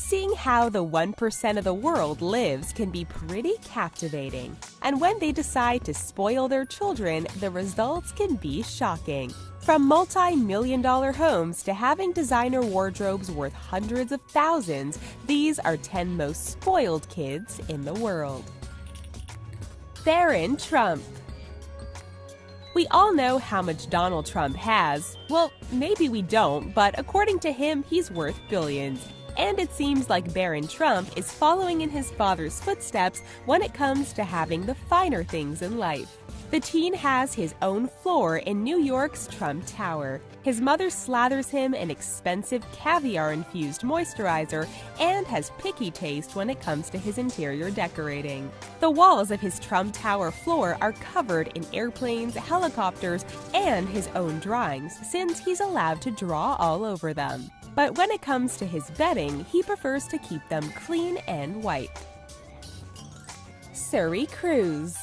Seeing how the 1% of the world lives can be pretty captivating. And when they decide to spoil their children, the results can be shocking. From multi-million-dollar homes to having designer wardrobes worth hundreds of thousands, these are 10 most spoiled kids in the world. Barron Trump. We all know how much Donald Trump has. Well, maybe we don't, but according to him, he's worth billions. And it seems like Barron Trump is following in his father's footsteps when it comes to having the finer things in life. The teen has his own floor in New York's Trump Tower. His mother slathers him in expensive caviar-infused moisturizer and has picky taste when it comes to his interior decorating. The walls of his Trump Tower floor are covered in airplanes, helicopters, and his own drawings, since he's allowed to draw all over them. But when it comes to his bedding, he prefers to keep them clean and white. Suri Cruise.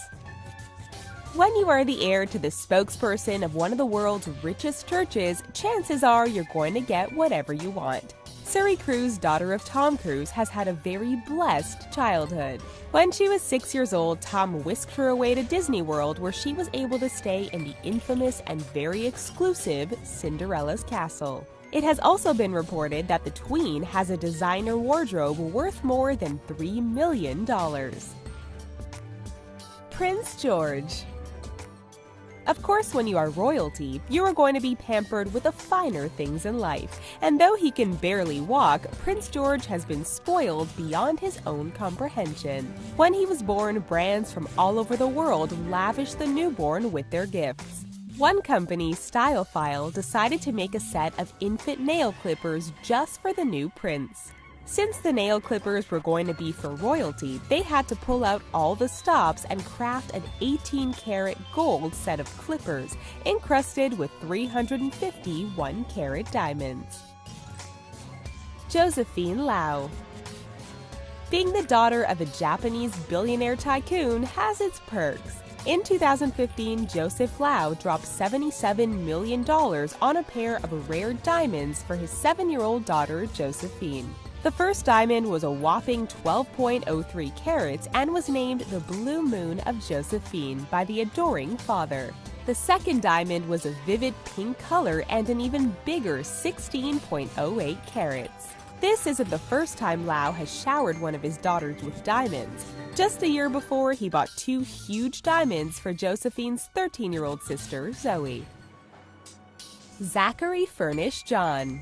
When you are the heir to the spokesperson of one of the world's richest churches, chances are you're going to get whatever you want. Suri Cruise, daughter of Tom Cruise, has had a very blessed childhood. When she was 6 years old, Tom whisked her away to Disney World, where she was able to stay in the infamous and very exclusive Cinderella's castle. It has also been reported that the tween has a designer wardrobe worth more than $3 million. Prince George. Of course, when you are royalty, you are going to be pampered with the finer things in life. And though he can barely walk, Prince George has been spoiled beyond his own comprehension. When he was born, brands from all over the world lavished the newborn with their gifts. One company, StyleFile, decided to make a set of infant nail clippers just for the new prince. Since the nail clippers were going to be for royalty, they had to pull out all the stops and craft an 18-karat gold set of clippers encrusted with 350 1-carat diamonds. Josephine Lau. Being the daughter of a Japanese billionaire tycoon has its perks. In 2015, Joseph Lau dropped $77 million on a pair of rare diamonds for his 7-year-old daughter, Josephine. The first diamond was a whopping 12.03 carats and was named the Blue Moon of Josephine by the adoring father. The second diamond was a vivid pink color and an even bigger 16.08 carats. This isn't the first time Lau has showered one of his daughters with diamonds. Just the year before, he bought 2 huge diamonds for Josephine's 13-year-old sister, Zoe. Zachary Furnish John.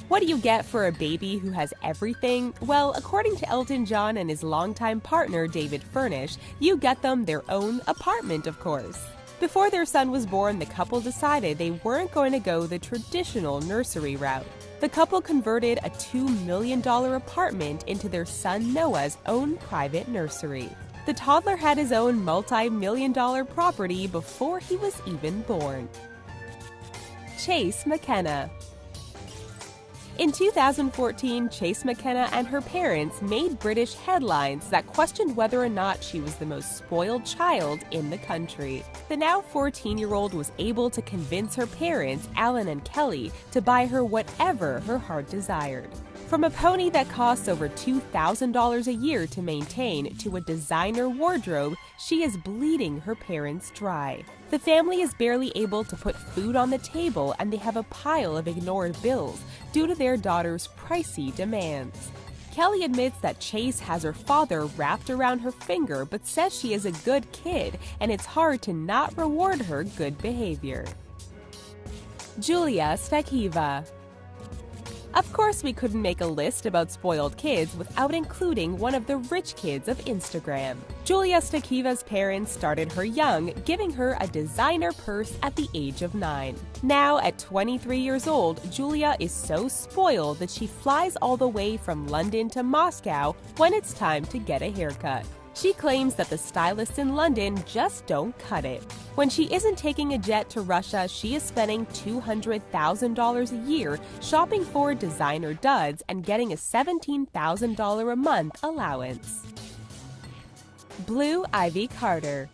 What do you get for a baby who has everything? Well, according to Elton John and his longtime partner David Furnish, you get them their own apartment, of course. Before their son was born, the couple decided they weren't going to go the traditional nursery route. The couple converted a $2 million apartment into their son Noah's own private nursery. The toddler had his own multi-million-dollar property before he was even born. Chase McKenna. In 2014, Chase McKenna and her parents made British headlines that questioned whether or not she was the most spoiled child in the country. The now 14-year-old was able to convince her parents, Alan and Kelly, to buy her whatever her heart desired. From a pony that costs over $2,000 a year to maintain to a designer wardrobe, she is bleeding her parents dry. The family is barely able to put food on the table, and they have a pile of ignored bills due to their daughter's pricey demands. Kelly admits that Chase has her father wrapped around her finger, but says she is a good kid and it's hard to not reward her good behavior. Julia Stakiva. Of course, we couldn't make a list about spoiled kids without including one of the rich kids of Instagram. Julia Stakiva's parents started her young, giving her a designer purse at the age of 9. Now, at 23 years old, Julia is so spoiled that she flies all the way from London to Moscow when it's time to get a haircut. She claims that the stylists in London just don't cut it. When she isn't taking a jet to Russia, she is spending $200,000 a year shopping for designer duds and getting a $17,000 a month allowance. Blue Ivy Carter.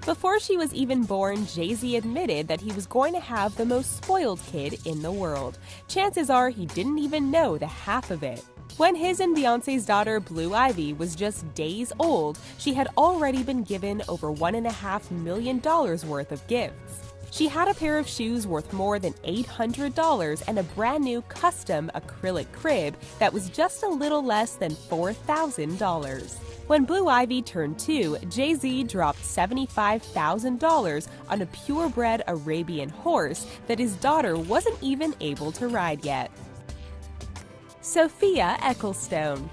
Before she was even born, Jay-Z admitted that he was going to have the most spoiled kid in the world. Chances are he didn't even know the half of it. When his and Beyoncé's daughter Blue Ivy was just days old, she had already been given over $1.5 million worth of gifts. She had a pair of shoes worth more than $800 and a brand new custom acrylic crib that was just a little less than $4,000. When Blue Ivy turned 2, Jay-Z dropped $75,000 on a purebred Arabian horse that his daughter wasn't even able to ride yet. Sophia Ecclestone.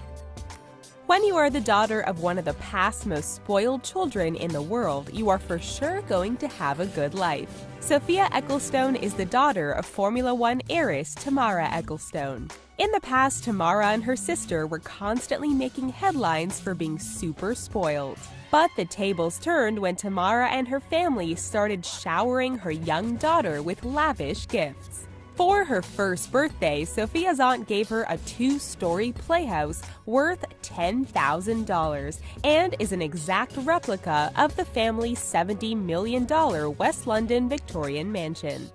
When you are the daughter of one of the past most spoiled children in the world, you are for sure going to have a good life. Sophia Ecclestone is the daughter of Formula One heiress Tamara Ecclestone. In the past, Tamara and her sister were constantly making headlines for being super spoiled. But the tables turned when Tamara and her family started showering her young daughter with lavish gifts. For her first birthday, Sophia's aunt gave her a 2-story playhouse worth $10,000 and is an exact replica of the family's $70 million West London Victorian mansion.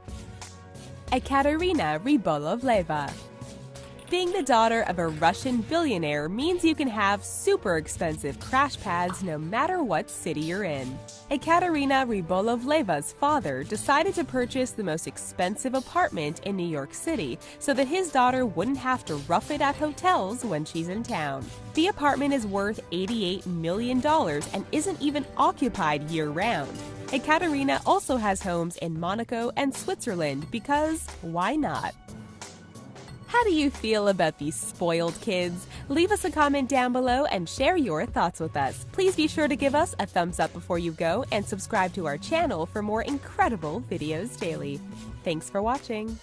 Ekaterina Rybolovleva. Being the daughter of a Russian billionaire means you can have super expensive crash pads no matter what city you're in. Ekaterina Rybolovleva's father decided to purchase the most expensive apartment in New York City so that his daughter wouldn't have to rough it at hotels when she's in town. The apartment is worth $88 million and isn't even occupied year-round. Ekaterina also has homes in Monaco and Switzerland because why not? How do you feel about these spoiled kids? Leave us a comment down below and share your thoughts with us. Please be sure to give us a thumbs up before you go and subscribe to our channel for more incredible videos daily. Thanks for watching.